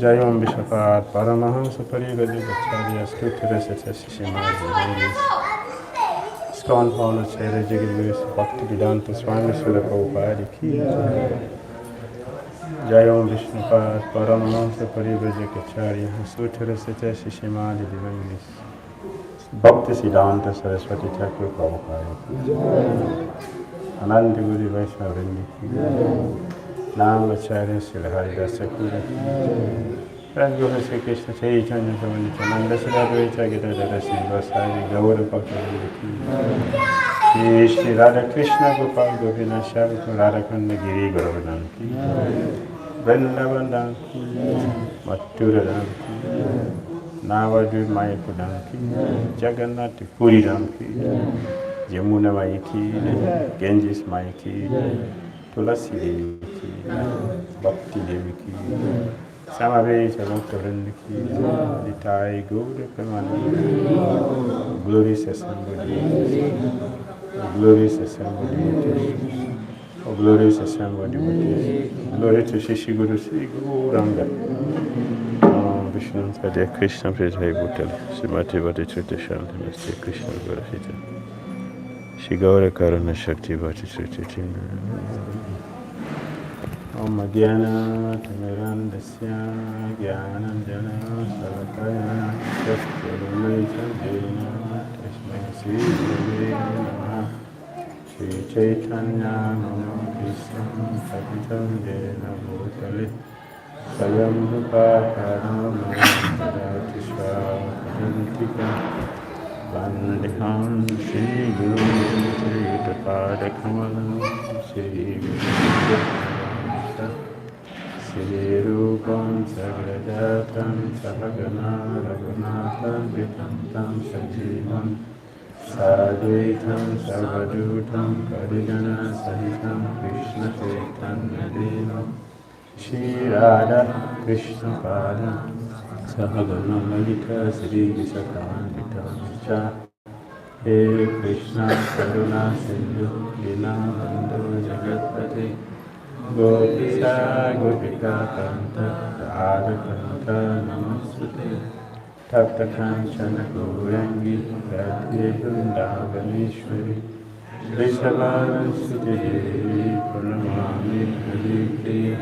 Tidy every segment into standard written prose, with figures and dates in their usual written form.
Jayam Vishwapat Paramahamsa Parivajagacharya 𝐁𝐡𝐚𝐤𝐬 Scorn Honor Cherry 𝐤𝐢𝐧𝐝𝐥𝐲 Bhakti Vedanta Swami Prabhupada Ki Jayam Vishwapat Paramahamsa Parivajagacharya 𝐁𝐡𝐚𝐤𝐬 Bhakti Siddhanta Saraswati Thakur Prabhupada Ananda Guru Vaishnava Vrinda Nam Acharya Srila Haridasa Kura Pran Guru Sri Krishna Caitanya Nanda Sadadvaita Gadadara Srivasari Gaura Bhakti Shri Radha Krishna Gopal Govina Shavita Radha Kanda Giri Govardhan Vrindavan Mathura Navadvip Mayapur Jagannath Puri Yamuna Mayaki Ganges Mayaki Tulasi Devi ki, Bhakti Devi ki, Samaveta Bhakta Vrinda ki, Nitai Gaura Premananda, glorious assembly, glorious assembly, oh glorious assembly, glory to Shishi Guru Sri Gauranga, Vishnu Padya Krishna Prithai Bhutali, Srimati Bhati Trita Shanti Namaste Krishna Gurafita, Shri Gaura Karana Shakti Bhati Trita Tina. Om Gyana Timirandasya Gyananjana Salakaya Chaturumaitanjena Tasmai Sri Gurave Namaha Sri Caitanya Manokisam Savitam Jena Bhutale Sayam Rupakaram Tadati Swapadantika Vandeham Sri Guru Sri Tapadakamalam Sri Guru Sri Rupam Sagrajatam Savagana Raghunathan Vitantam Sajivam Sadvaitam Savadutam Kadigana Sahitam Krishna Chaitanya Devam Shri Radha Krishna Pada Sahagana Lalita Sri Visakanvitam Cha He Krishna Karuna Sindhu Dinabandhu Jagatpate Gopisa Gopika Kanta Radha Kanta Namaste Tapta Kanchana Gaurangi Radhe Vrindavaneshwari Vrishabhavan Sute Devi Pranamami Haripriya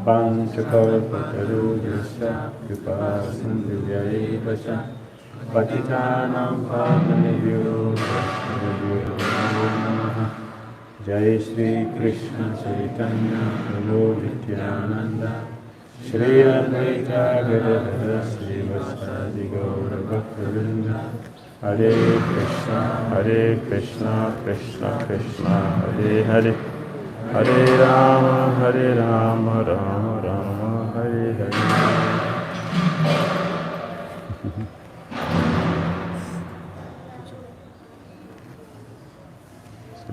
Panchakalpatarujasya Kripa Sindhuvyaevasya Patitanam Pavanebhyo Vaishnavabhyo Namaha Jai Shri Krishna Chaitanya Prabhu Nityananda Shri Advaita Gadadara Srivasadi Gaura Bhaktivinoda Hare Krishna, Krishna Krishna, Hare Hare Hare Rama, Rama Rama, Hare Hare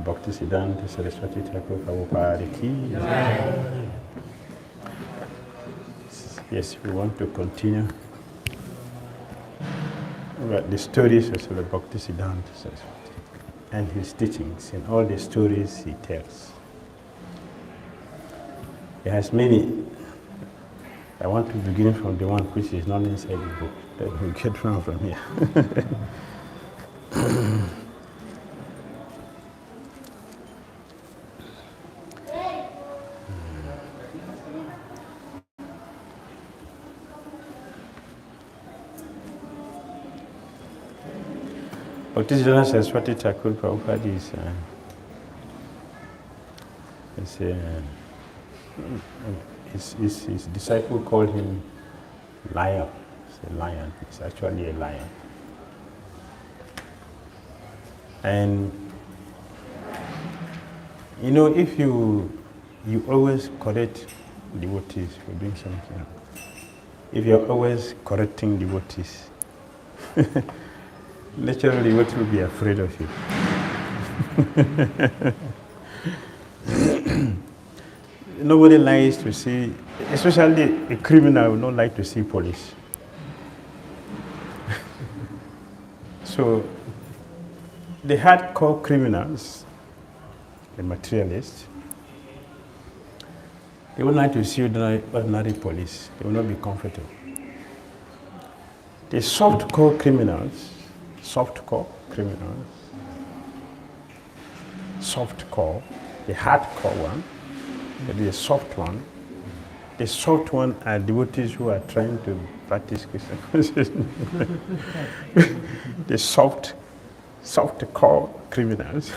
Bhaktisiddhanta Saraswati Thakur Prabhupada ki jai. Yes, we want to continue about the stories of the Bhaktisiddhanta Saraswati and his teachings and all the stories he tells. He has many. I want to begin from the one which is not inside the book. That we get from here. Bhaktisiddhanta Saraswati Thakur Prabhupada his disciple called him lion. He's a lion. He's actually a lion. And you know, if you always correct devotees for doing something, if you're always correcting devotees, naturally devotee will be afraid of you. Nobody likes to see, especially a criminal would not like to see police. So the hardcore criminals, the materialists, they would like to see ordinary police. They will not be comfortable. The soft-core criminals, soft-core, the hardcore one, the soft one. The soft one are devotees who are trying to practice Krishna consciousness. The soft-core criminals.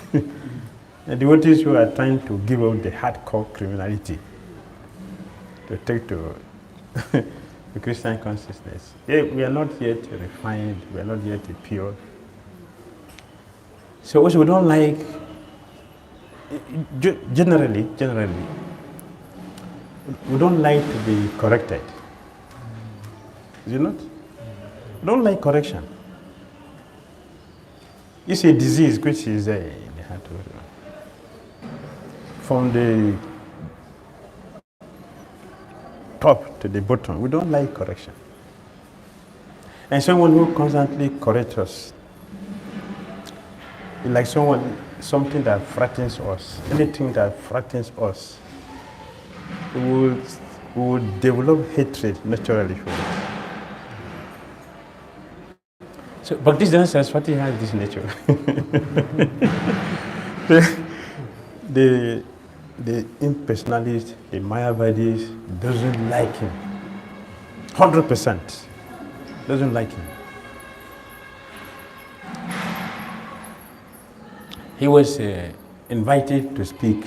The devotees who are trying to give up the hardcore criminality to take to the Christian consciousness. We are not yet refined, we are not yet pure. So also we don't like, generally, we don't like to be corrected. Is it not? We don't like correction. It's a disease which is in the heart of everyone. From the top to the bottom, we don't like correction. And someone who constantly corrects us, it's like something that frightens us, anything that frightens us, we will develop hatred naturally for it. So Bhaktisiddhanta Saraswati has this nature. the impersonalists, the Mayavadis, doesn't like him. 100% doesn't like him. He was invited to speak.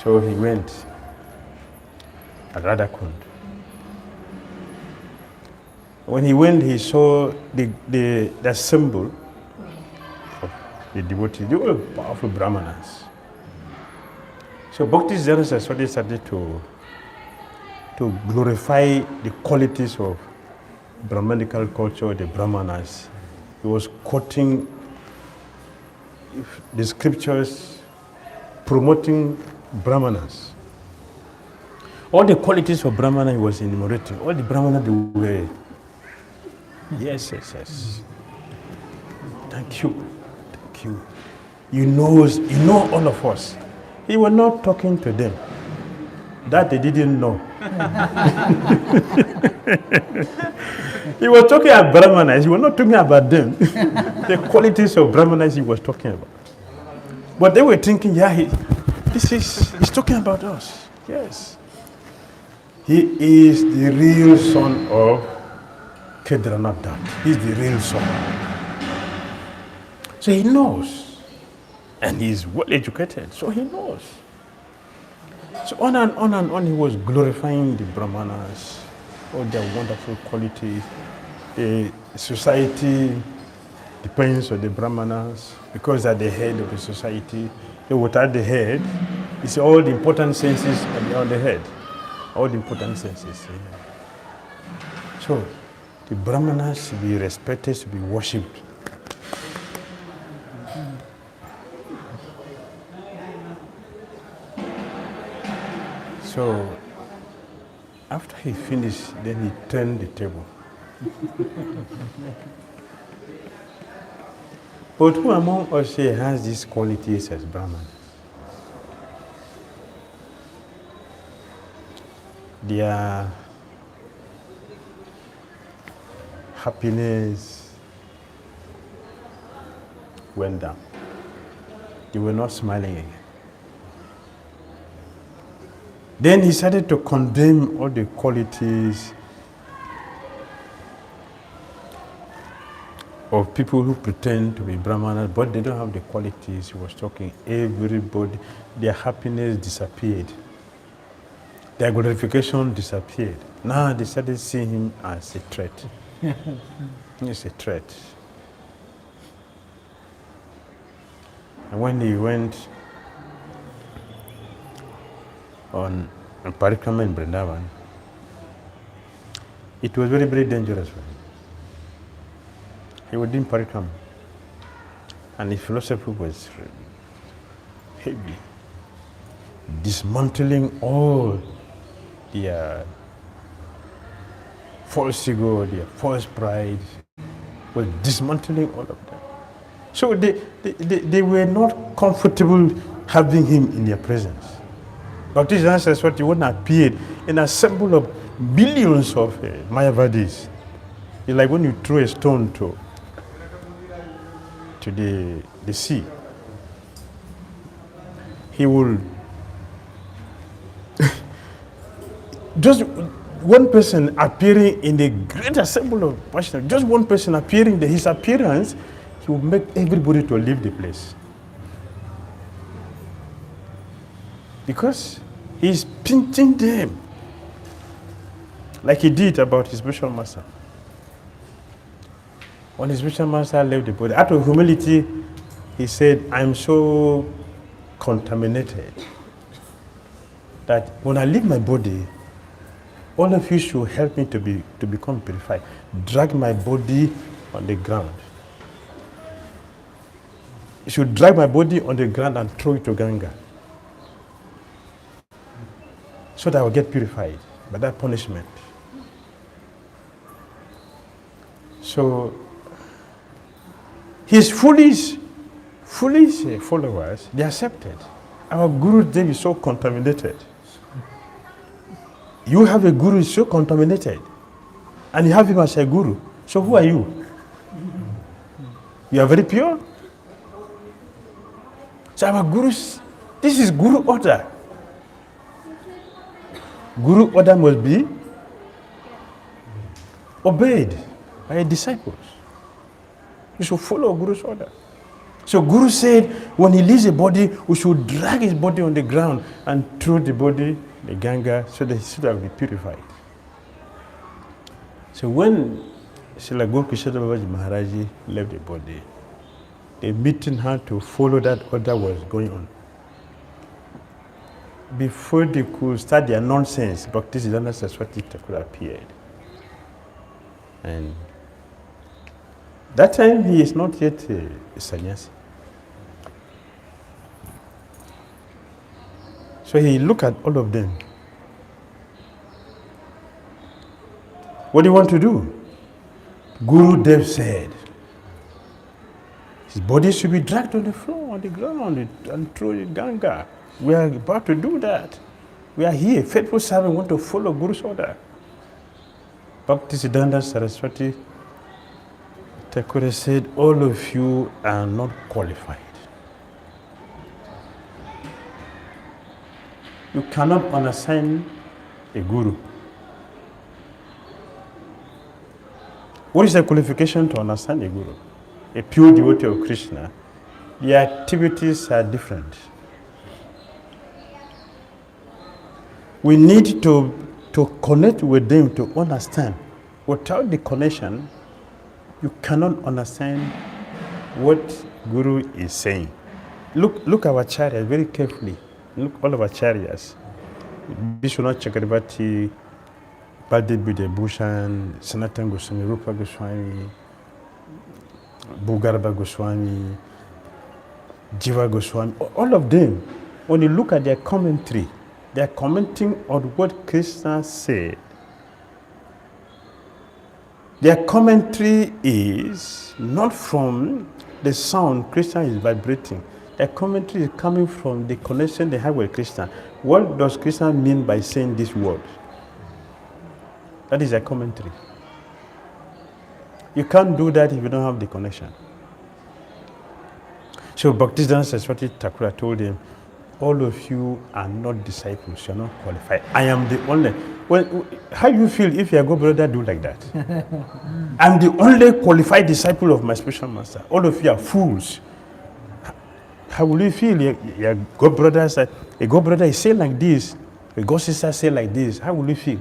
So he went at Radhakund. When he went, he saw the symbol of the devotees. They were powerful brahmanas. So Bhaktisiddhanta Saraswati started to glorify the qualities of Brahmanical culture, the brahmanas. He was quoting the scriptures, promoting brahmanas. All the qualities of brahmana he was enumerating. All the brahmanas they were. Yes. Thank you. You know all of us. He was not talking to them. That they didn't know. He was talking about brahmanas. He was not talking about them. The qualities of brahmanas he was talking about. But they were thinking, he's talking about us. Yes. He is the real son of Kedarnath. He's the real son. So he knows. And he's well educated, so he knows. So on and on he was glorifying the brahmanas, all their wonderful qualities. The society depends on the brahmanas because they're the head of the society. So without the head, it's all the important senses on the head. All the important senses. So the brahmanas should be respected, should be worshipped. So after he finished, then he turned the table. But who among us here has these qualities as Brahman? Their happiness went down. They were not smiling again. Then he started to condemn all the qualities of people who pretend to be Brahmanas, but they don't have the qualities. He was talking, everybody, their happiness disappeared. Their glorification disappeared. Now they started seeing him as a threat. He's a threat. And when he went on a parikrama in Vrindavan, it was very, very dangerous for him. He was doing parikrama, and his philosophy was heavy, dismantling all their false ego, their false pride, was dismantling all of them. So they were not comfortable having him in their presence. Bhakti Saraswati wouldn't appear in a assembly of billions of Mayavadis. It's like when you throw a stone to the sea. He will just one person appearing in the great assembly of Vaishnavas, just one person appearing there, his appearance, he will make everybody to leave the place. Because he's pinching them like he did about his spiritual master. When his spiritual master left the body, out of humility, he said, I'm so contaminated that when I leave my body, all of you should help me to become purified. Drag my body on the ground. You should drag my body on the ground and throw it to Ganga, so that I will get purified by that punishment. So his foolish followers, they accepted. Our Guru Dev is so contaminated. You have a guru so contaminated, and you have him as a guru. So who are you? You are very pure. So our gurus, this is guru order. Guru order must be obeyed by disciples. You should follow Guru's order. So Guru said, when he leaves a body, we should drag his body on the ground and throw the body, the Ganga, so that he should be purified. So when Srila Guru Krishna Babaji Maharaji left the body, the meeting had to follow that order was going on. Before they could start their nonsense, Bhakti Siddhanta Saraswati Thakur appeared. And that time he is not yet a sannyasi. So he looked at all of them. What do you want to do? Guru Dev said, his body should be dragged on the floor, on the ground, and thrown in Ganga. We are about to do that. We are here, faithful servants want to follow Guru's order. Bhakti Siddhanta Saraswati Thakur said, all of you are not qualified. You cannot understand a guru. What is the qualification to understand a guru? A pure devotee of Krishna, the activities are different. We need to connect with them to understand. Without the connection, you cannot understand what Guru is saying. Look our acharyas very carefully. Look all of our acharyas. Vishwanath Chakravarti, Baldev Bhushan, Sanatana Goswami, Rupa Goswami, Bhugarabha Goswami, Jiva Goswami, all of them, when you look at their commentary, They are commenting on what Krishna said. Their commentary is not from the sound Krishna is vibrating. Their commentary is coming from the connection they have with Krishna. What does Krishna mean by saying this word? That is a commentary. You can't do that if you don't have the connection. So Bhaktisiddhanta Saraswati Thakur told him, all of you are not disciples, you are not qualified. I am the only. Well, how do you feel if your god brother do like that? I'm the only qualified disciple of my spiritual master. All of you are fools. How will you feel? Your god brother said, a god brother is saying like this, a god sister say like this. How will you feel?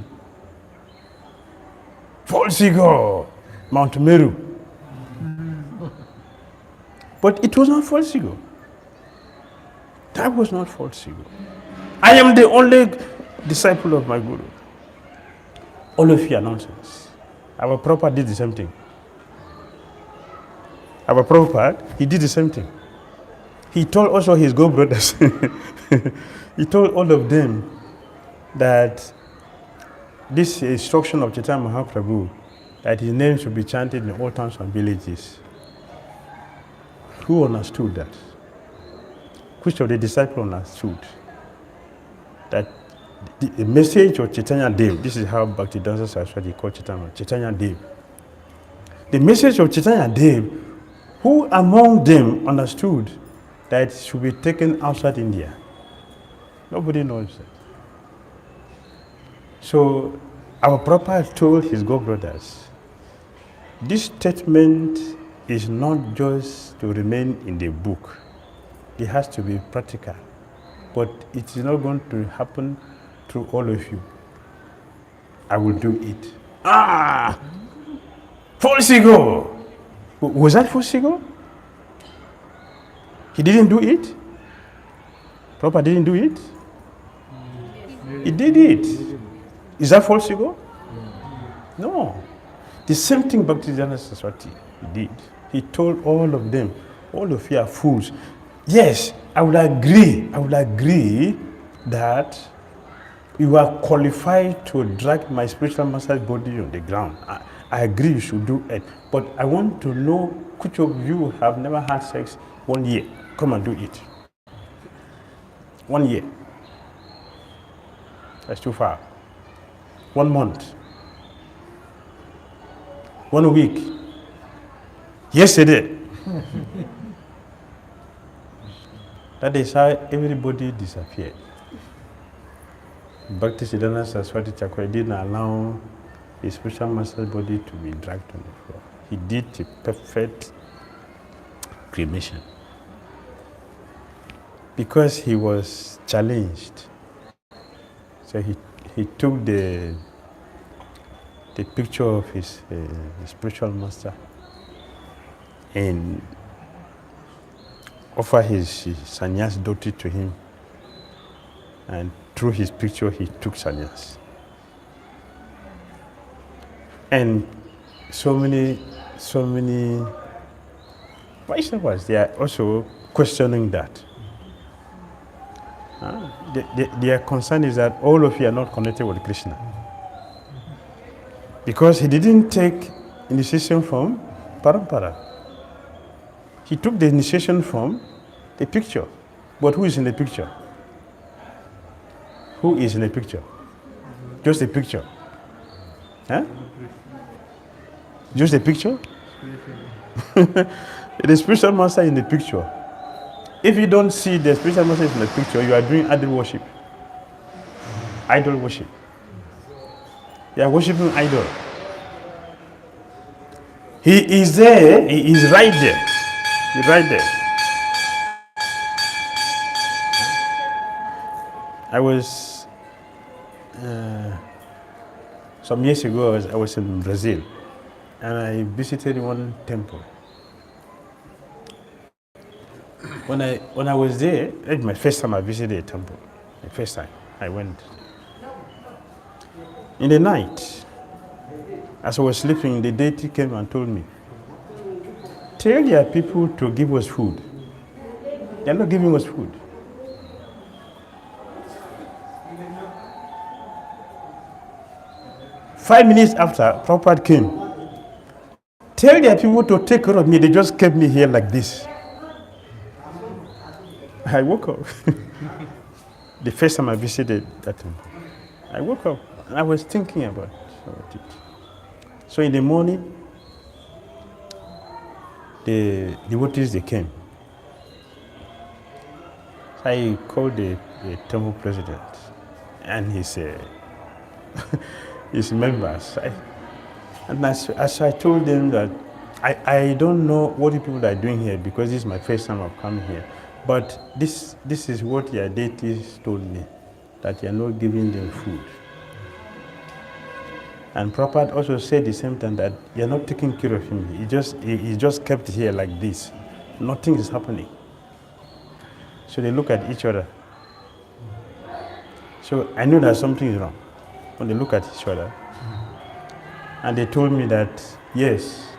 False ego, Mount Meru. But it was not false ego. That was not false ego. I am the only disciple of my guru. All of you are nonsense. Our Prabhupada did the same thing. Our Prabhupada, he did the same thing. He told also his god brothers, he told all of them that this instruction of Chaitanya Mahaprabhu, that his name should be chanted in all towns and villages. Who understood that? Which of the disciples understood that the message of Chaitanya Dev, this is how Bhaktisiddhanta Saraswati called Chaitanya Dev. The message of Chaitanya Dev, who among them understood that it should be taken outside India? Nobody knows that. So our Prabhupada told his god brothers, this statement is not just to remain in the book. It has to be practical. But it is not going to happen through all of you. I will do it. False ego! Was that false ego? He didn't do it? Prabhupada didn't do it? He did it. Is that false ego? No. The same thing Bhaktisiddhanta Saraswati did. He told all of them, all of you are fools. Yes, I would agree that you are qualified to drag my spiritual master's body on the ground. I agree you should do it. But I want to know which of you have never had sex 1 year. Come and do it. 1 year. That's too far. 1 month. 1 week. Yesterday. That is how everybody disappeared. Bhaktisiddhanta Saraswati Thakur didn't allow his spiritual master's body to be dragged on the floor. He did a perfect cremation. Because he was challenged. So he took the picture of his spiritual master and offered his sannyas dhoti to him, and through his picture he took sannyas. And so many Vaishnavas, they are also questioning that. Their concern is that all of you are not connected with Krishna. Because he didn't take initiation from Parampara. He took the initiation from the picture. But who is in the picture? Who is in the picture? Just the picture. Huh? Just the picture? The spiritual master in the picture. If you don't see the spiritual master in the picture, you are doing idol worship. Idol worship. You are worshiping idol. He is there, he is right there. He's right there. I was, some years ago, I was in Brazil, and I visited one temple. When I was there, it's my first time I visited a temple. The first time I went. In the night, as I was sleeping, the deity came and told me, tell your people to give us food. They're not giving us food. 5 minutes after, Prabhupada came. Tell their people to take care of me. They just kept me here like this. I woke up. The first time I visited that temple, I woke up and I was thinking about it. So in the morning, the devotees, they came. So I called the temple president and his members. And as I told them that I don't know what the people are doing here because this is my first time I've come here. But this is what your deities told me, that you are not giving them food. And Prabhupada also said the same time that you are not taking care of him. He just kept here like this. Nothing is happening. So they look at each other. So I knew that something is wrong when they look at each other. And they told me that, yes,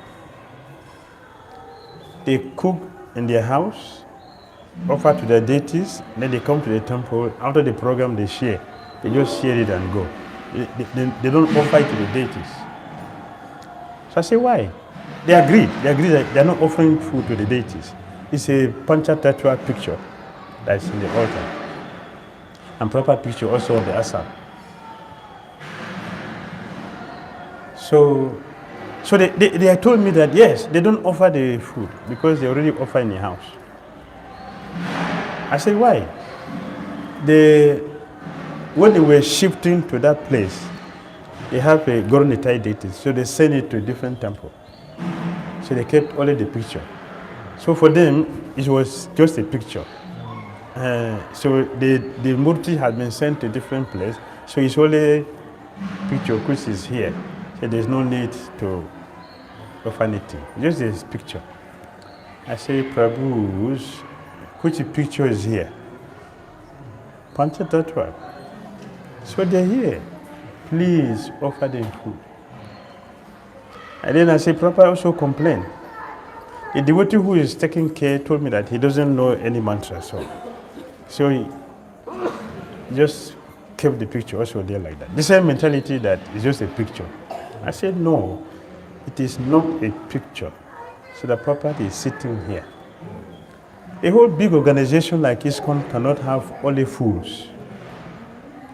they cook in their house, offer to their deities, then they come to the temple. After the program, they share. They just share it and go. They don't offer it to the deities. So I say, why? They agree. They agree that they're not offering food to the deities. It's a Panchatattva picture that's in the altar. And proper picture also of the asam. So they told me that, yes, they don't offer the food because they already offer in the house. I said, why? When they were shifting to that place, they have a Gornitai deity, so they sent it to a different temple. So they kept only the picture. So for them, it was just a picture. So the Murti had been sent to a different place, so it's only picture which is here. So there's no need to offer anything, just this picture. I say, Prabhu's, which picture is here? Panchatattva. So they're here. Please offer them food. And then I say, Prabhupada also complained. The devotee who is taking care told me that he doesn't know any mantra, so he just kept the picture also there like that. The same mentality that it's just a picture. I said, no, it is not a picture. So the Prabhupada is sitting here. A whole big organization like ISKCON cannot have only fools.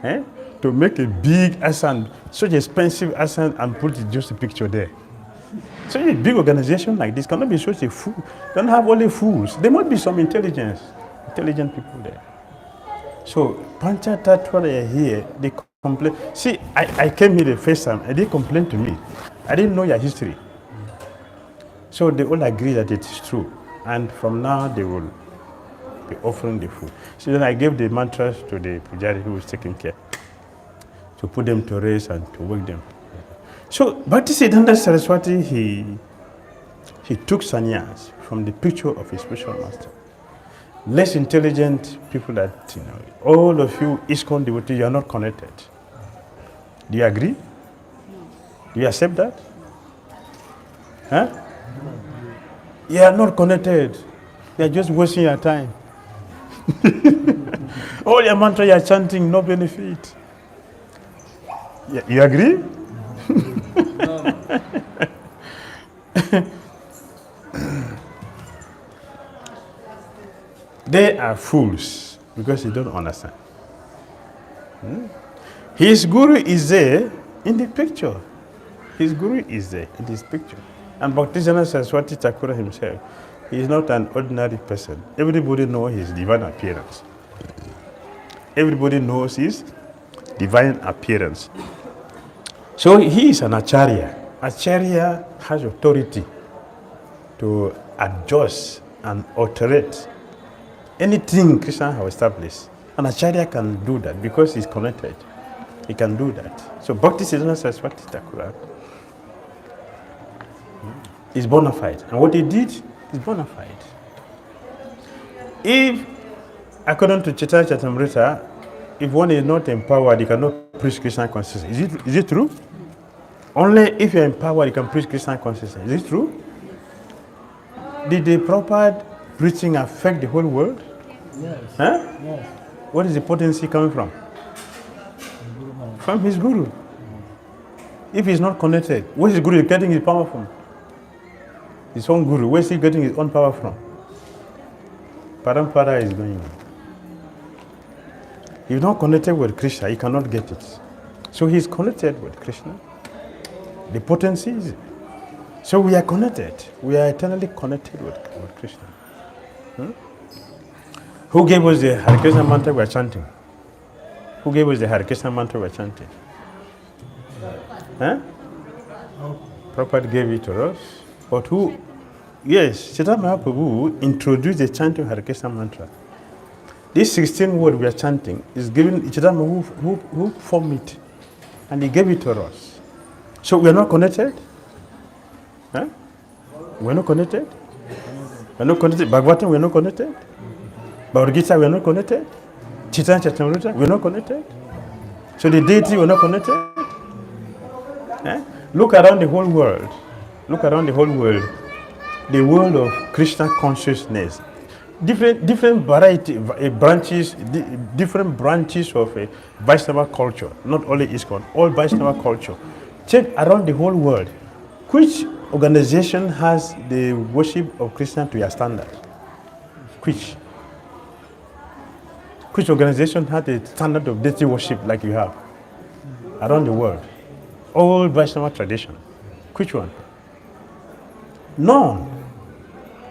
To make a big asana, such expensive asana, and put just a picture there. Such a big organization like this cannot be such a fool. Don't have only fools. There must be some intelligent people there. So Panchatattva, they are here, they complain. See, I came here the first time, and they complained to me. I didn't know your history. So they all agree that it is true. And from now, they will be offering the food. So then I gave the mantras to the pujari who was taking care, to put them to rest and to wake them. So Bhaktisiddhanta Saraswati, he took sannyas from the picture of his spiritual master. Less intelligent people that, all of you ISKCON devotees, you are not connected. Do you agree? Do you accept that? Huh? You are not connected. You are just wasting your time. All your mantra you are chanting, no benefit. You agree? They are fools because they don't understand. His guru is there in the picture. His guru is there in this picture. And Bhaktisiddhanta Saraswati Thakur himself, he is not an ordinary person. Everybody knows his divine appearance. Everybody knows his divine appearance. So he is an acharya. Acharya has authority to adjust and alterate anything Krishna has established. An acharya can do that because he's connected. He can do that. So Bhaktisiddhanta Saraswati Thakur is bona fide. And what he did is bona fide. If, according to Chaitanya Charitamrita, if one is not empowered, he cannot preach Krishna consciousness. Is it true? Only if you're empowered, you can preach Krishna consciousness. Is it true? Did the proper preaching affect the whole world? Yes. Huh? Yes. What is the potency coming from? From his guru. If he's not connected, where is Guru getting his power from? His own Guru, where is he getting his own power from? Parampara is going on. If he's not connected with Krishna, he cannot get it. So he's connected with Krishna. The potency is. So we are connected. We are eternally connected with Krishna. Who gave us the Hare Krishna mantra we are chanting? Who gave us the Hare Krishna mantra we are chanting? Huh? Prabhupada gave it to us. But who? Yes, Chaitanya Mahaprabhu introduced the chanting of Hare Krishna mantra. This 16 word we are chanting is given Chaitanya who formed it. And he gave it to us. So we are not connected? Huh? We are not connected? We are not connected. Bhagavatam, we are not connected? Bhagavad Gita, we are not connected? Chaitanya Charitamrita, we are not connected? So the deity, we are not connected? Huh? Look around the whole world. Look around the whole world. The world of Krishna consciousness. Different variety branches, different branches of a Vaishnava culture, not only ISKCON, all Vaishnava culture. Check around the whole world. Which organization has the worship of Krishna to your standard? Which organization has the standard of deity worship like you have around the world? All Vaishnava tradition. Which one? None.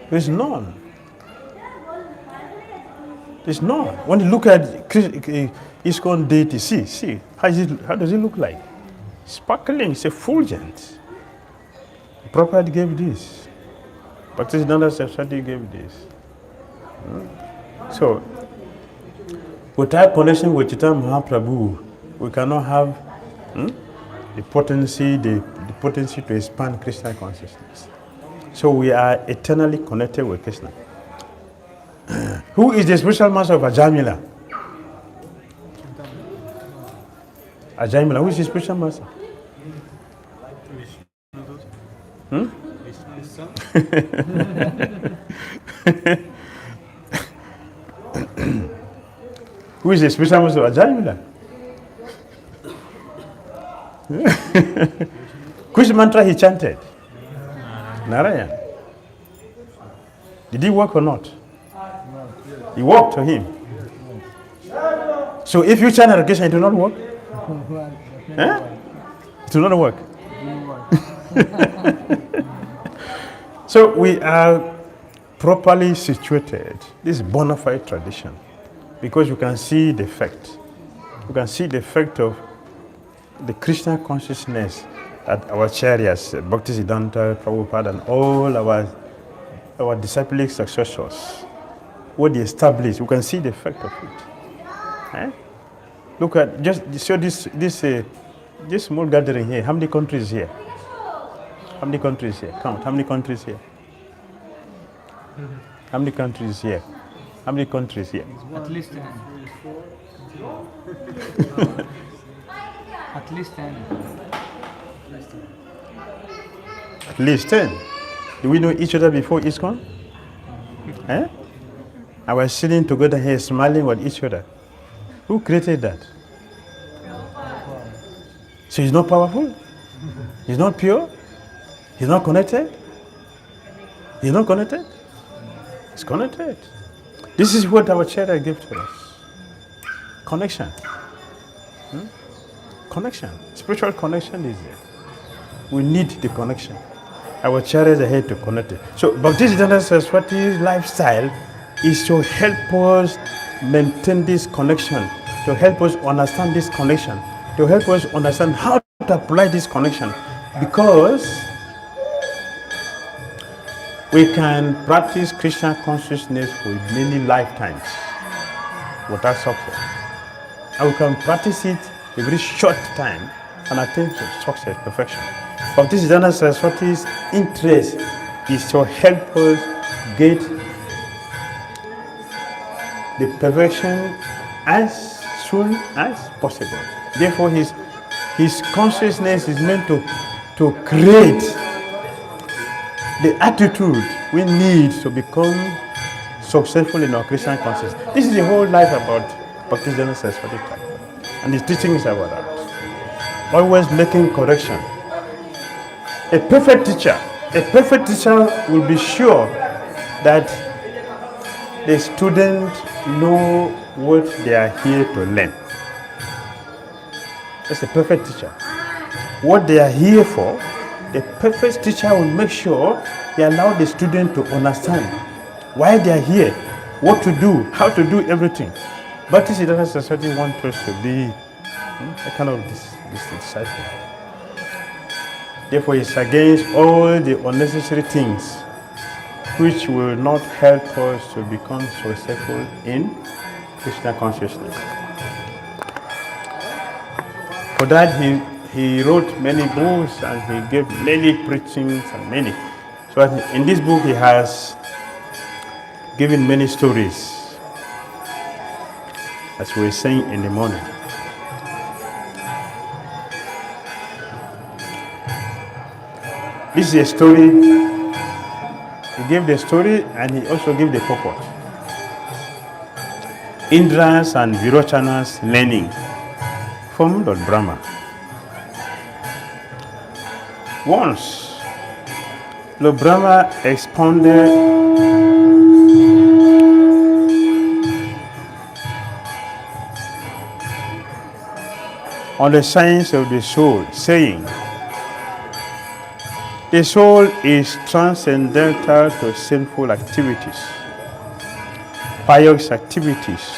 There's none. There's none. When you look at ISKCON deity, see, how does it look like? Sparkling, it's effulgent. Prabhupada gave this. Bhaktisiddhanta Saraswati gave this. So, without connection with Chaitanya Mahaprabhu, we cannot have the potency to expand Krishna consciousness. So we are eternally connected with Krishna. Who is the spiritual master of Ajamila? Ajamila, who is the spiritual master? Who is the spiritual master of Ajamila? Which mantra he chanted? Narayan. Did he work or not? He walked to him. So if you chant Hare Krishna, it will not work? It will not work. So we are properly situated. This is bona fide tradition. Because you can see the effect. You can see the effect of the Krishna consciousness at our chariots, Bhaktisiddhanta, Prabhupada, and all our disciplic successors. What they established, you can see the effect of it. Look at this small gathering here. How many countries here? How many countries here? Count. How many countries here? How many countries here? How many countries here? At least 10. At least 10. At least 10. Do we know each other before ISKCON? I was sitting together here smiling with each other. Who created that? So he's not powerful? He's not pure? He's not connected? He's not connected? He's connected. This is what our Acharya gave to us. Connection. Connection. Spiritual connection is there. We need the connection. Our Acharyas are here to connect it. So Bhaktisiddhanta Saraswati's lifestyle is to help us maintain this connection, to help us understand this connection, to help us understand how to apply this connection, because we can practice Krishna consciousness for many lifetimes without success. And we can practice it a very short time and attain to success, perfection. Bhaktisiddhanta Saraswati's interest is to help us get the perfection as soon as possible. Therefore, his consciousness is meant to create the attitude we need to become successful in our Krishna consciousness. This is the whole life about Bhaktisiddhanta Saraswati Thakur, and his teaching is about that. always making correction. A perfect teacher will be sure that the student know what they are here to learn. That's a perfect teacher. What they are here for, the perfect teacher will make sure they allow the student to understand why they are here, what to do, how to do everything. But this is society wants us to be a kind of this disciple. Therefore, it's against all the unnecessary things which will not help us to become successful in Krishna consciousness. For that, he wrote many books and he gave many preachings and many. So in this book, he has given many stories, as we were saying in the morning. This is a story. He gave the story and he also gave the purport. Indra's and Virochana's learning from Lord Brahma. Once, Lord Brahma expounded on the science of the soul, saying, the soul is transcendental to sinful activities, pious activities,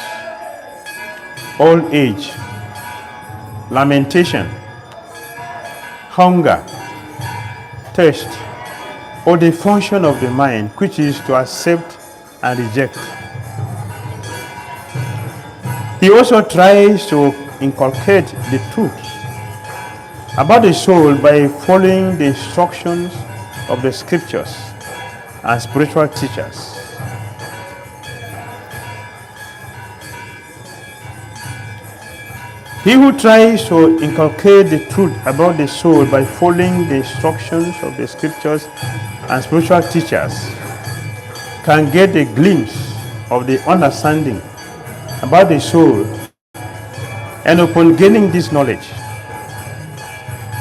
old age, lamentation, hunger, thirst, or the function of the mind, which is to accept and reject. He also tries to inculcate the truth about the soul by following the instructions of the scriptures and spiritual teachers. He who tries to inculcate the truth about the soul by following the instructions of the scriptures and spiritual teachers can get a glimpse of the understanding about the soul, and upon gaining this knowledge,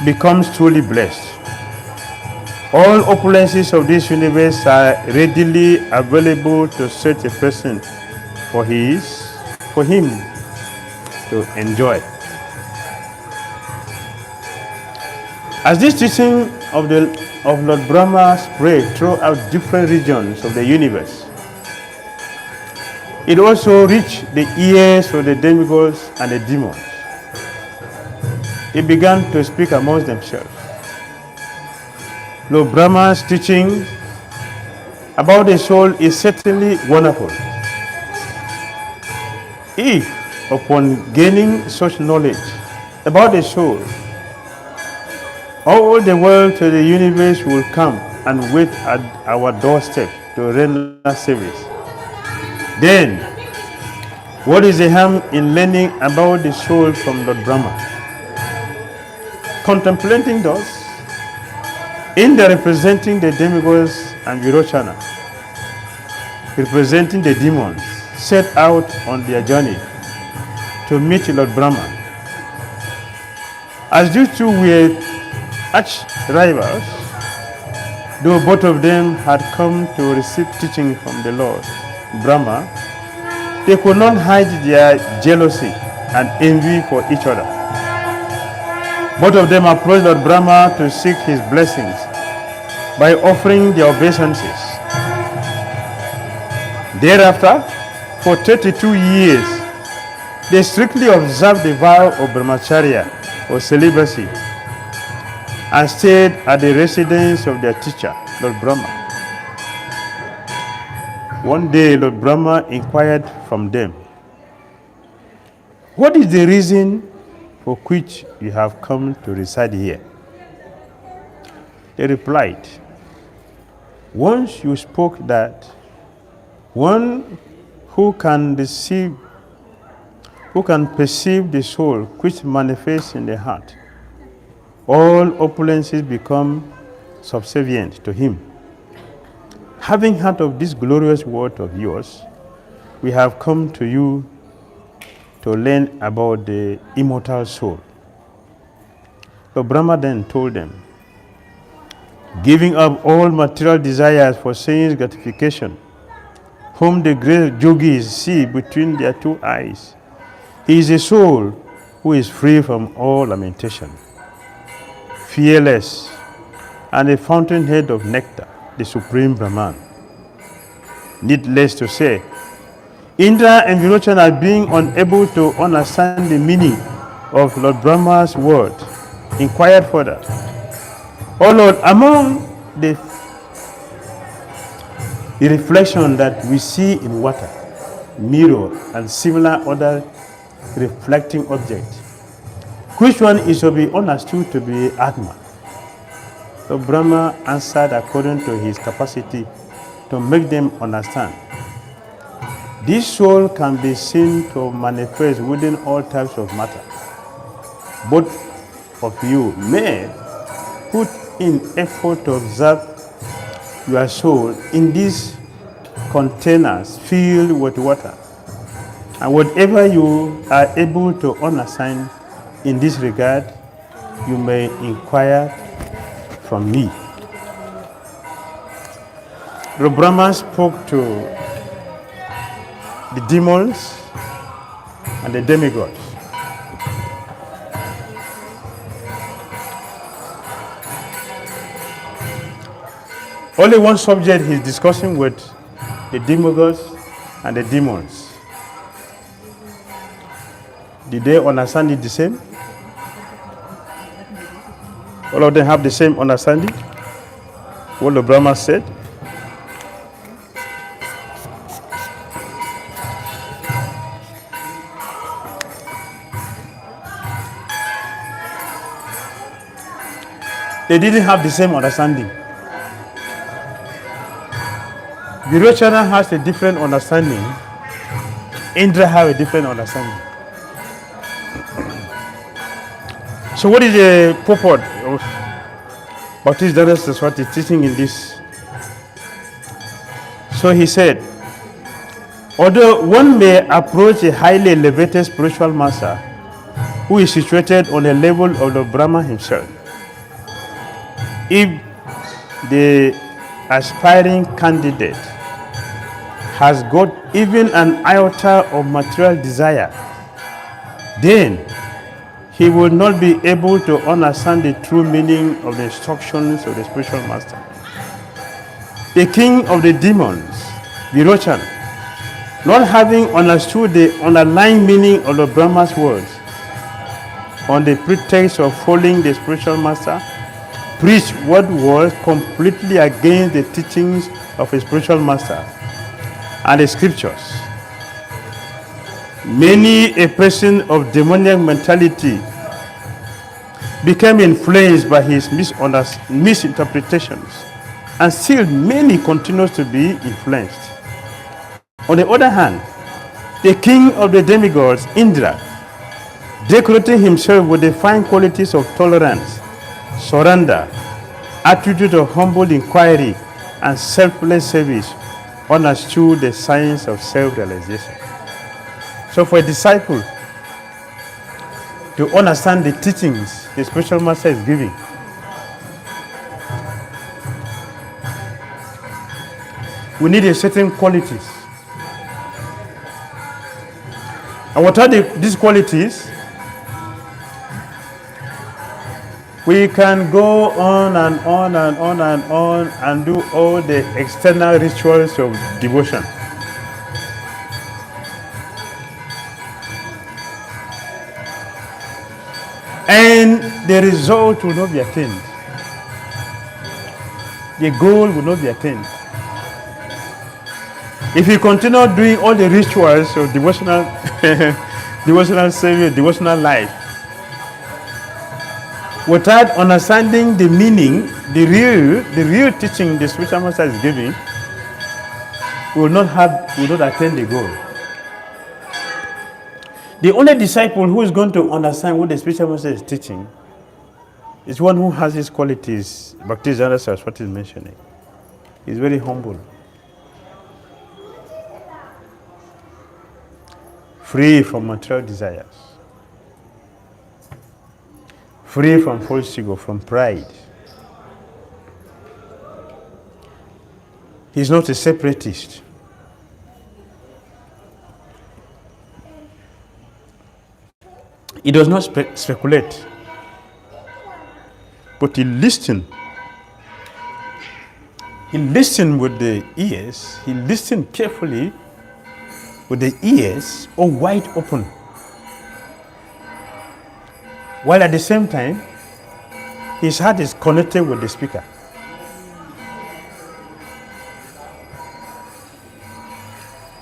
becomes truly blessed. All opulences of this universe are readily available to such a person for him to enjoy. As this teaching of Lord Brahma spread throughout different regions of the universe, it also reached the ears of the demigods and the demons. They began to speak amongst themselves. Lord Brahma's teaching about the soul is certainly wonderful. If, upon gaining such knowledge about the soul, all the world to the universe will come and wait at our doorstep to render service, then what is the harm in learning about the soul from Lord Brahma? Contemplating thus, Indra representing the demigods and Virochana, representing the demons, set out on their journey to meet Lord Brahma. As these two were arch rivals, though both of them had come to receive teaching from the Lord Brahma, they could not hide their jealousy and envy for each other. Both of them approached Lord Brahma to seek his blessings by offering their obeisances. Thereafter, for 32 years, they strictly observed the vow of brahmacharya or celibacy and stayed at the residence of their teacher, Lord Brahma. One day, Lord Brahma inquired from them, "What is the reason for which you have come to reside here?" They replied, "Once you spoke that one who can perceive the soul which manifests in the heart, all opulences become subservient to him. Having heard of this glorious word of yours, we have come to you to learn about the immortal soul. So Brahma then told them, giving up all material desires for sense gratification, whom the great yogis see between their two eyes, he is a soul who is free from all lamentation, fearless, and a fountainhead of nectar, the supreme Brahman. Needless to say, Indra and Virochana, being unable to understand the meaning of Lord Brahma's word, inquired further, "Oh Lord, among the reflection that we see in water, mirror, and similar other reflecting objects, which one is to be understood to be Atma?" So Brahma answered according to his capacity to make them understand. This soul can be seen to manifest within all types of matter. Both of you may put in effort to observe your soul in these containers filled with water. And whatever you are able to understand in this regard, you may inquire from me. The Brahma spoke to the demons and the demigods. Only one subject he's discussing with the demigods and the demons. Did they understand it the same? All of them have the same understanding? What the Brahma said? They didn't have the same understanding. Virochana has a different understanding. Indra has a different understanding. So what is the purport of Bhakti Saraswati teaching in this? So he said, although one may approach a highly elevated spiritual master who is situated on a level of the Brahma himself, if the aspiring candidate has got even an iota of material desire, then he will not be able to understand the true meaning of the instructions of the spiritual master. The king of the demons, Virochana, not having understood the underlying meaning of the Brahma's words, on the pretext of following the spiritual master, preached what was completely against the teachings of a spiritual master and the scriptures. Many a person of demoniac mentality became influenced by his misinterpretations, and still many continue to be influenced. On the other hand, the king of the demigods, Indra, decorating himself with the fine qualities of tolerance, surrender, attitude of humble inquiry, and selfless service, understood the science of self-realization. So for a disciple to understand the teachings the spiritual master is giving, we need a certain qualities. And what are these qualities? We can go on and on and on and on and do all the external rituals of devotion. And the result will not be attained. The goal will not be attained. If you continue doing all the rituals of devotional, devotional service, devotional life, without understanding the meaning, the real teaching the spiritual master is giving, we will not attain the goal. The only disciple who is going to understand what the spiritual master is teaching is one who has his qualities. Bhakti Saraswati is mentioning. He's very humble, free from material desires, free from false ego, from pride. He's not a separatist. He does not speculate, but he listens. He listens with the ears. He listens carefully with the ears all wide open. While at the same time, his heart is connected with the speaker.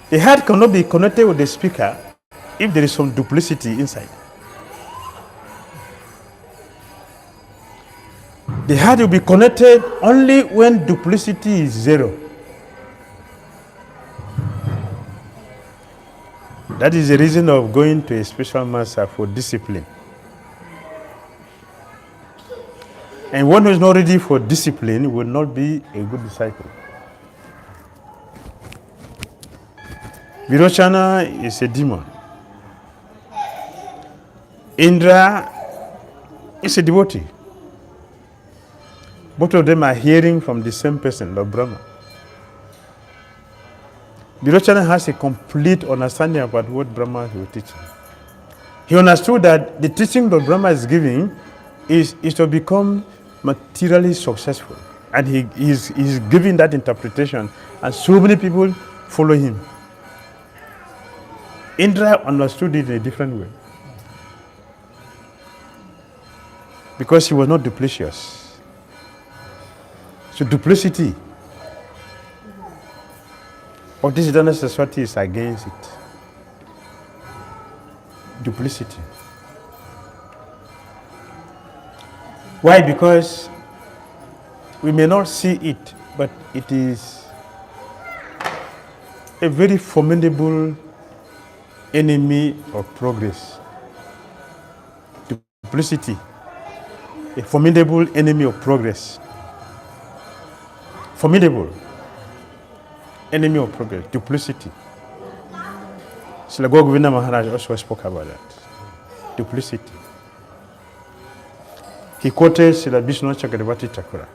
The heart cannot be connected with the speaker if there is some duplicity inside. The heart will be connected only when duplicity is zero. That is the reason of going to a spiritual master for discipline. And one who is not ready for discipline will not be a good disciple. Virochana is a demon. Indra is a devotee. Both of them are hearing from the same person, Lord Brahma. Virochana has a complete understanding about what Brahma will teach him. He understood that the teaching Lord Brahma is giving is to become materially successful. And he is giving that interpretation, and so many people follow him. Indra understood it in a different way, because he was not duplicitous. So duplicity of this eternal society is against it. Duplicity. Why? Because we may not see it, but it is a very formidable enemy of progress. Duplicity, a formidable enemy of progress. Formidable enemy of progress, duplicity. Srila Govinda Maharaj also spoke about that. Duplicity. He quoted Srila Vishnu Chakravarti Thakura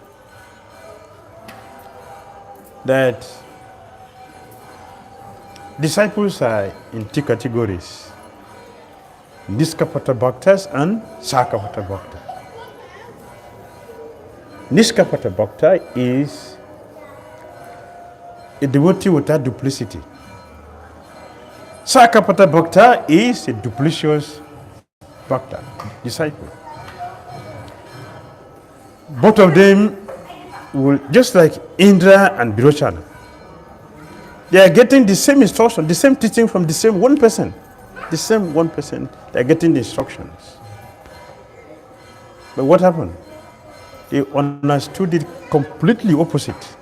that disciples are in two categories: Niskapata Bhaktas and Sakapata Bhaktas. Niskapata Bhakta is a devotee without duplicity. Sakapata Bhakta is a duplicitous Bhakta, disciple. Both of them will, just like Indra and Virochana, they are getting the same instruction, the same teaching from the same one person. The same one person, they are getting the instructions. But what happened? They understood it completely opposite.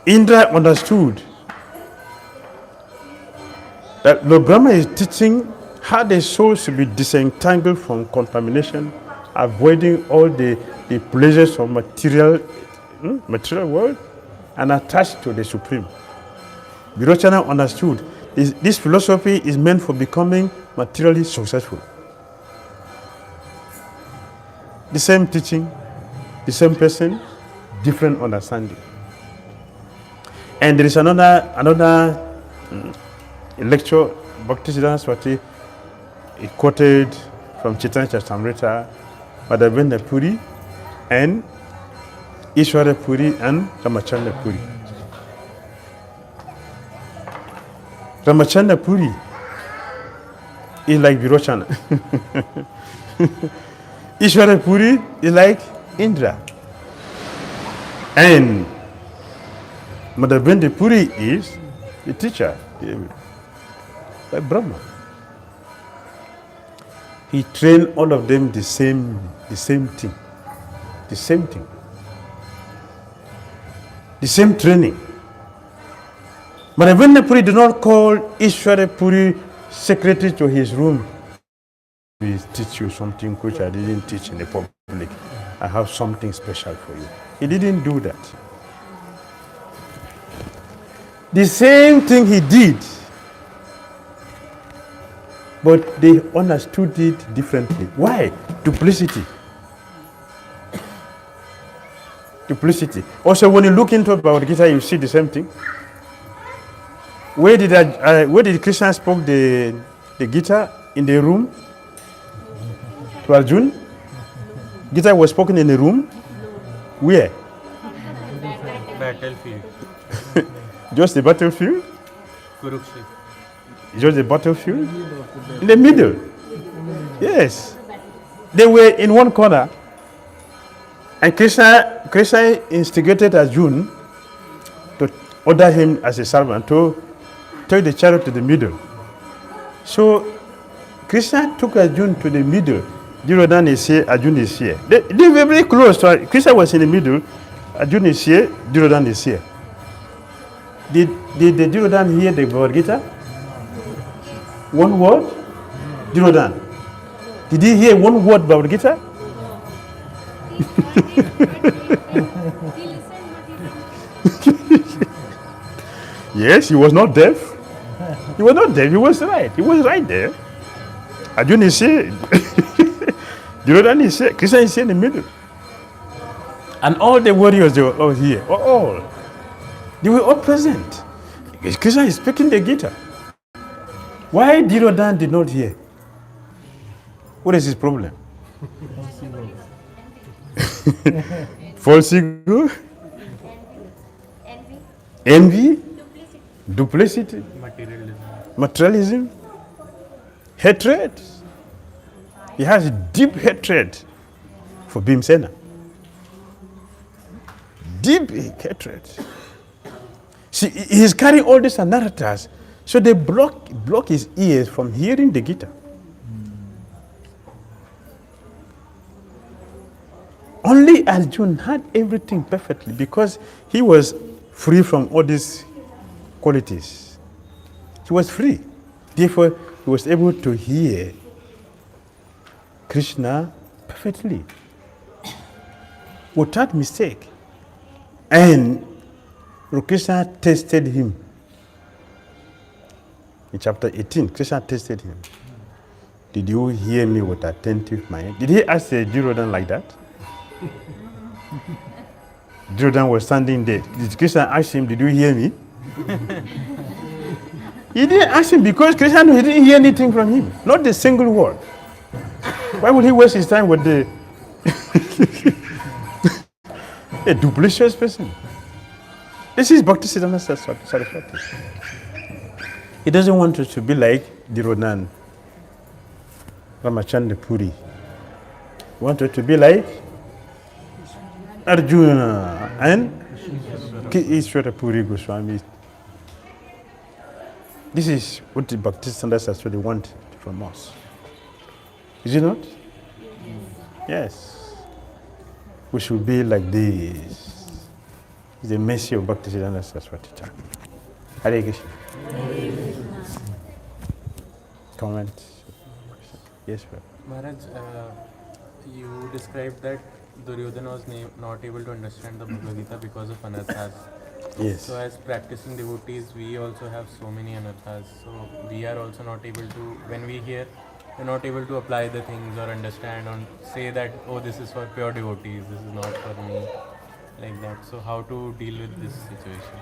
Indra understood that Lord Brahma is teaching how the soul should be disentangled from contamination, avoiding all the pleasures of material world, and attached to the Supreme. Virochana understood this philosophy is meant for becoming materially successful. The same teaching, the same person, different understanding. And there is another lecture, Bhakti Siddhanta Swati, he quoted from Chaitanya Charitamrita, Madhavendra Puri and Ishwara Puri and Ramachandra Puri. Ramachandra Puri is like Virochana. Ishwara Puri is like Indra. And Madhavendra Puri is the teacher, like Brahma. He trained all of them the same thing. The same thing. The same training. Madhavendra Puri did not call Ishwara Puri secretary to his room. We teach you something which I didn't teach in the public. I have something special for you. He didn't do that. The same thing he did But they understood it differently. Why? Duplicity. Duplicity. Also, when you look into Bhagavad Gita, you see the same thing. Where did Krishna spoke the Gita? In the room? To Arjuna? Gita was spoken in the room? Where? Battlefield. Just the battlefield? Kurukshetra. Just the battlefield? In the middle. Yes. They were in one corner. And Krishna instigated Arjuna to order him as a servant to take the chariot to the middle. So Krishna took Arjuna to the middle. Duryodhana is here, Arjuna is here. They were very close. Krishna was in the middle, Arjuna is here, Duryodhana is here. Did the Duryodhana hear the Bhagavad Gita? One word? Duryodhana. Did he hear one word Bhagavad Gita? Yes, he was not deaf. He was not deaf, he was right. He was right there. Arjuna is here. Duryodhana is here. Krishna is here in the middle. And all the warriors, they were all here. All. They were all present. Krishna is speaking the Gita. Why Duryodhana did not hear? What is his problem? False ego? Envy? Duplicity? Materialism? Hatred? He has deep hatred for Bhimsena. Deep hatred. See, he's carrying all these narratives, so they block his ears from hearing the Gita. Only Arjuna had everything perfectly because he was free from all these qualities. He was free. Therefore, he was able to hear Krishna perfectly, without mistake. And Krishna tested him. In chapter 18, Krishna tested him. Did you hear me with attentive mind? Did he ask Duryodhana like that? Duryodhana was standing there. Did Krishna ask him, did you hear me? He didn't ask him because Krishna knew he didn't hear anything from him. Not a single word. Why would he waste his time with a duplicitous person? This is Bhakti Siddhanta Saraswati. He doesn't want us to be like Duryodhana, Ramachandra Puri. He wants us to be like Arjuna and Ishvara Puri Goswami. This is what the Bhakti Siddhanta Saraswati wants from us. Is it not? Yes. We should be like this. It's the mercy of Bhakti Siddhanta Saraswati. Hare Krishna. Comment? Yes, sir. Maharaj, you described that Duryodhana was not able to understand the Bhagavad Gita because of anarthas. Yes. So as practicing devotees, we also have so many anarthas. So we are also not able to, when we hear, we're not able to apply the things or understand or say that, oh, this is for pure devotees, this is not for me, like that. So how to deal with this situation?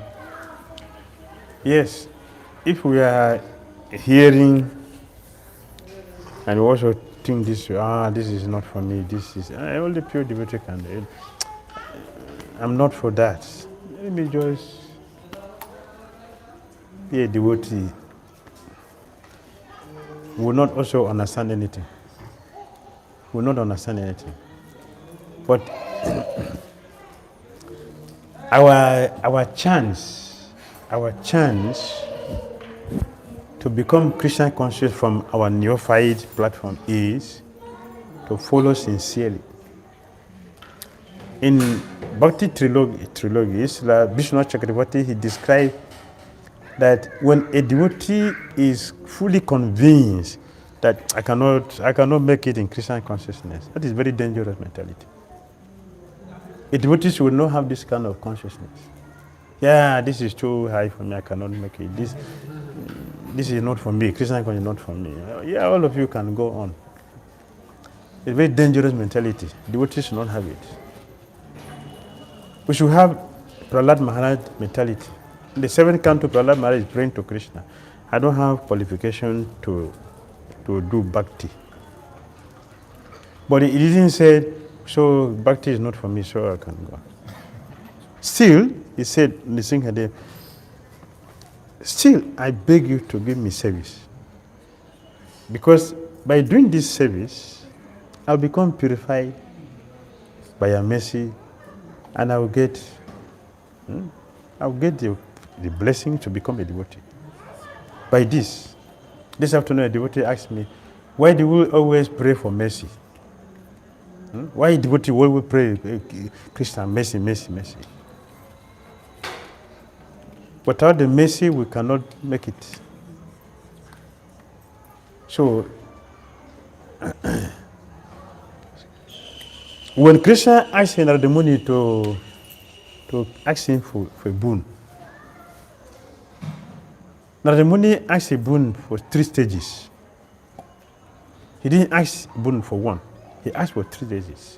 Yes. If we are hearing and we also think this is not for me, this is, only pure devotee can do it. I'm not for that. Let me just be a devotee. Will not also understand anything. Will not understand anything. But our chance to become Krishna conscious from our neophyte platform is to follow sincerely. In Bhakti trilogy, Vishnu Chakravarti, he described that when a devotee is fully convinced that I cannot make it in Krishna consciousness, that is very dangerous mentality. A devotee should not have this kind of consciousness. Yeah, this is too high for me, I cannot make it. this is not for me, Krishna consciousness is not for me. Yeah, all of you can go on. It's a very dangerous mentality. Devotees should not have it. We should have Prahlad Maharaj mentality. In the seventh canto, Prahlad Maharaj is praying to Krishna. I don't have qualification to do bhakti. But he didn't say, so bhakti is not for me, so I can go. Still, he said, Nisinghadev, still, I beg you to give me service. Because by doing this service, I'll become purified by your mercy, and I'll get the blessing to become a devotee. By this afternoon, a devotee asked me, why do we always pray for mercy? Why a devotee always pray, Krishna, mercy, mercy, mercy? Without the mercy, we cannot make it. So, when Krishna asked Narada Muni to ask him for a boon, Narada Muni asked a boon for 3 stages. He didn't ask a boon for 1. He asked for 3 stages.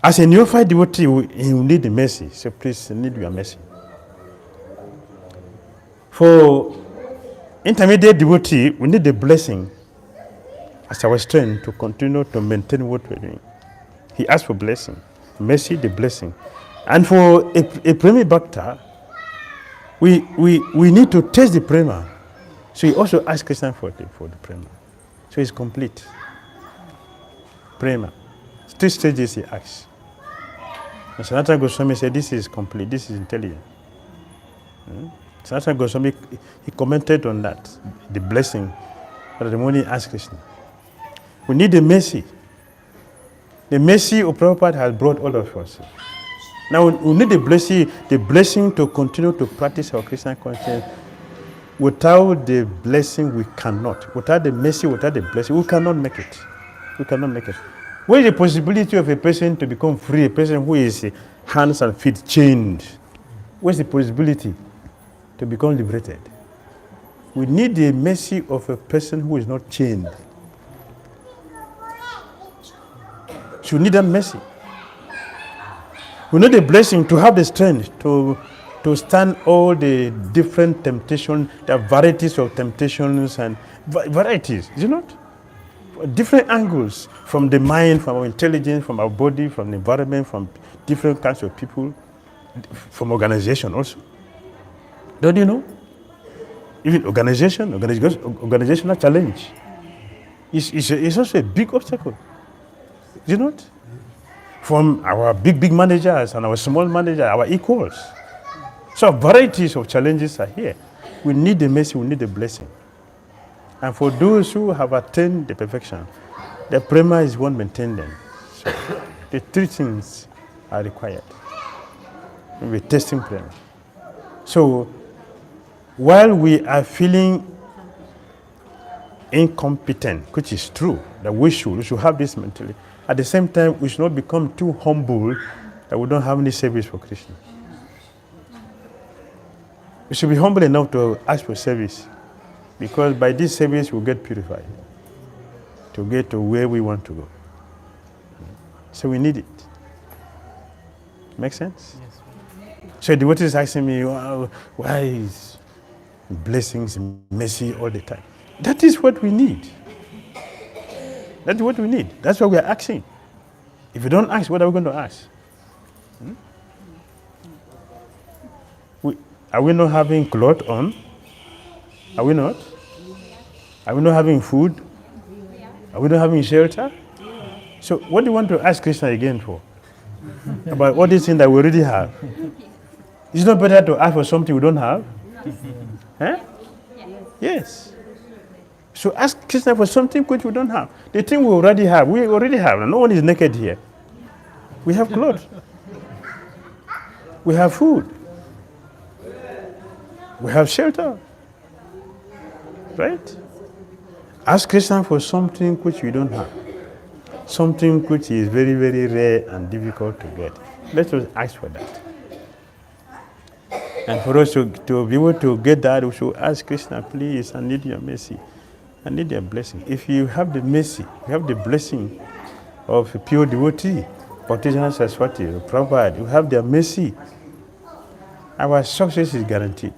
As a neophyte devotee, he will need the mercy. So please, I need your mercy. For intermediate devotee, we need the blessing as our strength to continue to maintain what we're doing. He asked for blessing, mercy, the blessing. And for a prema bhakta, we need to taste the prema. So he also asked Krishna for the prema. So it's complete. Prema. 3 stages he asked. And Sanatana Goswami said, this is complete, this is intelligent. Sanatana Goswami, he commented on that, the blessing that the Muni asked Krishna. We need the mercy. The mercy of Prabhupada has brought all of us. Now we need the blessing to continue to practice our Krishna consciousness. Without the blessing, we cannot. Without the mercy, without the blessing, we cannot make it. We cannot make it. Where is the possibility of a person to become free, a person who is hands and feet chained? Where's the possibility to become liberated? We need the mercy of a person who is not chained. So we need that mercy. We need the blessing to have the strength to stand all the different temptations, the varieties of temptations and varieties, is it not? Different angles from the mind, from our intelligence, from our body, from the environment, from different kinds of people, from organization also. Don't you know? Even organizational challenge is also a big obstacle. Is it not? From our big managers and our small managers, our equals. So varieties of challenges are here. We need the mercy, we need the blessing. And for those who have attained the perfection, the prema is one maintain them. So the 3 things are required. We're testing prema. So while we are feeling incompetent, which is true, that we should have this mentality, at the same time, we should not become too humble that we don't have any service for Krishna. We should be humble enough to ask for service, because by this service we'll get purified to get to where we want to go. So we need it. Make sense? Yes. So the devotee is asking me, why is blessings, mercy all the time? That is what we need. That's what we need. That's what we are asking. If you don't ask, what are we going to ask? Are we not having clothes on? Are we not? Are we not having food? Are we not having shelter? So what do you want to ask Krishna again for? About all these things that we already have? Is it not better to ask for something we don't have? Huh? Yes. So ask Krishna for something which we don't have. The thing we already have. No one is naked here. We have clothes. We have food. We have shelter. Right? Ask Krishna for something which we don't have. Something which is very, very rare and difficult to get. Let us ask for that. And for us to be able to get that, we should ask Krishna, please, I need your mercy. I need your blessing. If you have the mercy, you have the blessing of a pure devotee, Bhakti-Janata Saraswati, Prabhupada, you have their mercy, our success is guaranteed.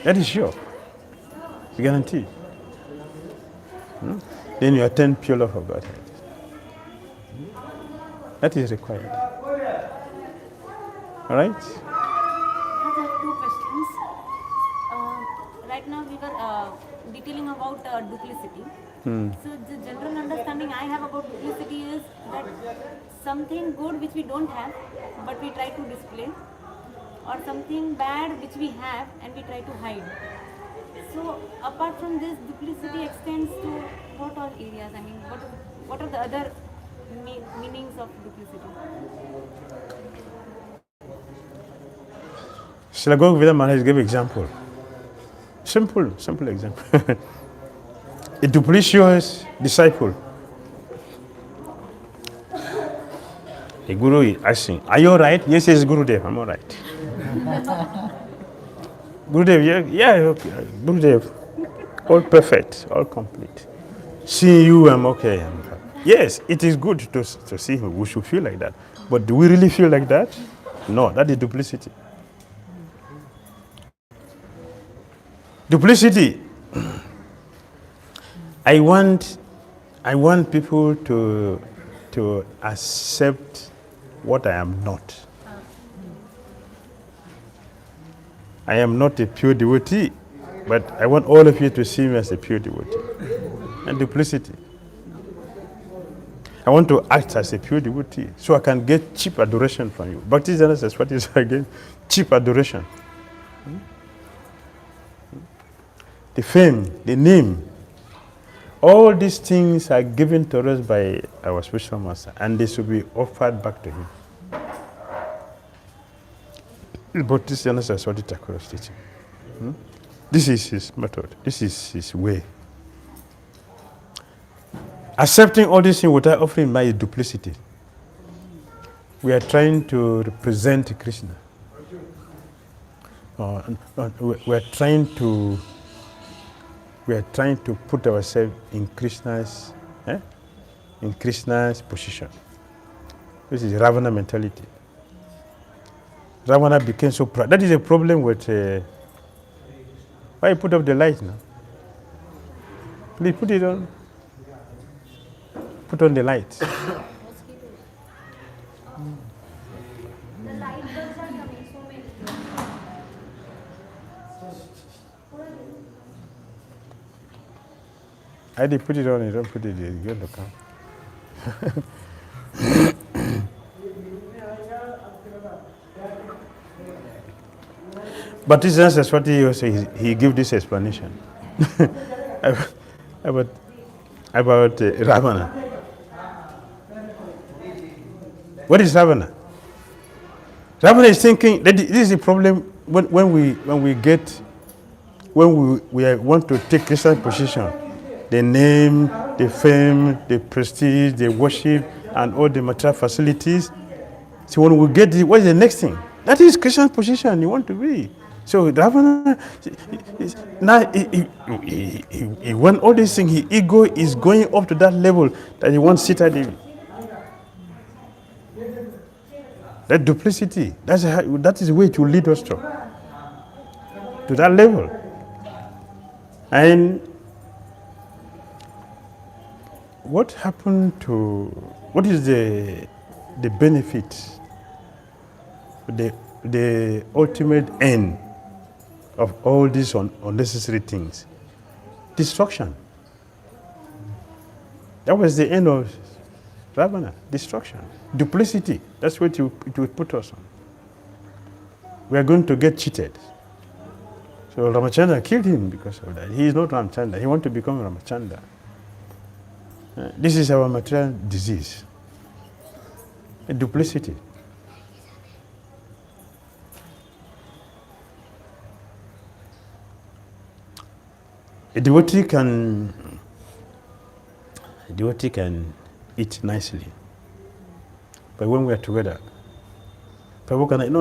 That is sure. It's guaranteed. Then you attain pure love of Godhead. That is required. All right? I have two questions. Right now we were detailing about duplicity. So the general understanding I have about duplicity is that something good which we don't have but we try to display, or something bad which we have and we try to hide. So apart from this, duplicity extends to what all areas? I mean, what are the other meanings of duplicity? Srila Govinda Maharaj gave example. Simple example. A duplicitous disciple. A guru is asking, are you all right? Yes, yes, Gurudev, I'm all right. Gurudev, yeah, okay. Gurudev, all perfect, all complete. Seeing you, I'm okay. Yes, it is good to see him. We should feel like that. But do we really feel like that? No, that is duplicity. Duplicity. I want people to accept what I am not. I am not a pure devotee, but I want all of you to see me as a pure devotee. And duplicity. I want to act as a pure devotee so I can get cheap adoration from you. Bhakti-Janata Saraswati is again cheap adoration. The fame, the name, all these things are given to us by our spiritual master, and they should be offered back to him. Bhakti-Janata Saraswati Thakur's teaching. This is his method. This is his way. Accepting all these things without offering by duplicity. We are trying to represent Krishna. We are trying to put ourselves in Krishna's position. This is Ravana mentality. Ravana became so proud. That is a problem with. Why you put up the light now? Please put it on. Put on the light. The light bulbs are coming so many. I did put it on, you don't put it there, you don't come. But this is what he gave this explanation about Ravana. What is Ravana? Ravana is thinking that this is the problem when we want to take Christian position. The name, the fame, the prestige, the worship, and all the material facilities. So when we get what is the next thing? That is Christian position you want to be. So Ravana, now he want all these things. His ego is going up to that level that he wants Sita Devi. That duplicity, that is the way to lead us to that level. And what is the benefit, the ultimate end of all these unnecessary things? Destruction. That was the end of Ravana, destruction. Duplicity, that's what it will put us on. We are going to get cheated. So Ramachandra killed him because of that. He is not Ramachandra, he wants to become Ramachandra. This is our material disease. A duplicity. A devotee can eat nicely. But when we are together, Prabhu can, no.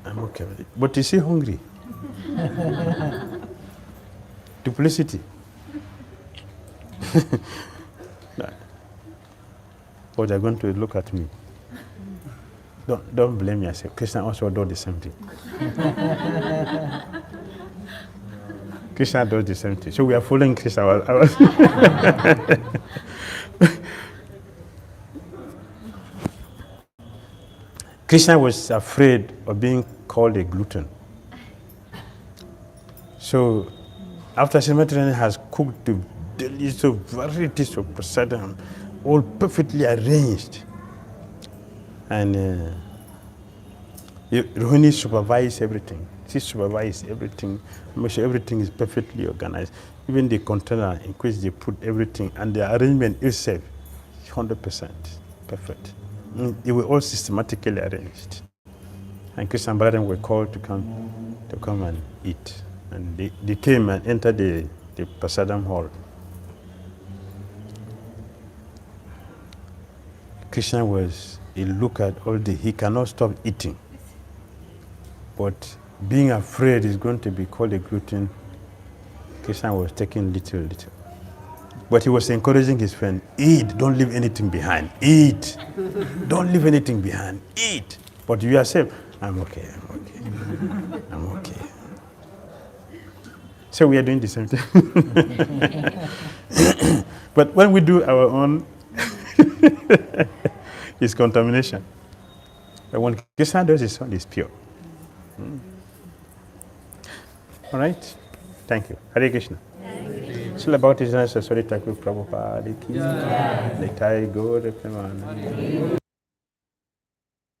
I'm okay with it. But is he hungry? Duplicity. But they're going to look at me. Don't blame me. I say, Krishna also does the same thing. Krishna does the same thing. So we are following Krishna. Krishna was afraid of being called a glutton. So after Srimatri has cooked the delicious varieties of prasadam, all perfectly arranged, and Rohini supervised everything. She supervised everything, make sure everything is perfectly organized. Even the container in which they put everything, and the arrangement itself, 100% perfect. They were all systematically arranged. And Krishna and Balaram were called to come and eat. And they came and entered the prasadam hall. Krishna he looked at he cannot stop eating. But being afraid he's going to be called a glutton, Krishna was taking little. But he was encouraging his friend, eat, don't leave anything behind. Eat, don't leave anything behind. Eat. But you are safe. I'm okay. So we are doing the same thing. But when we do our own, it's contamination. But when Krishna does his own, it's pure. All right? Thank you. Hare Krishna. Srila Bhakti Saraswati Thakur Prabhupada ki jai. Nitai Gaur Premanand.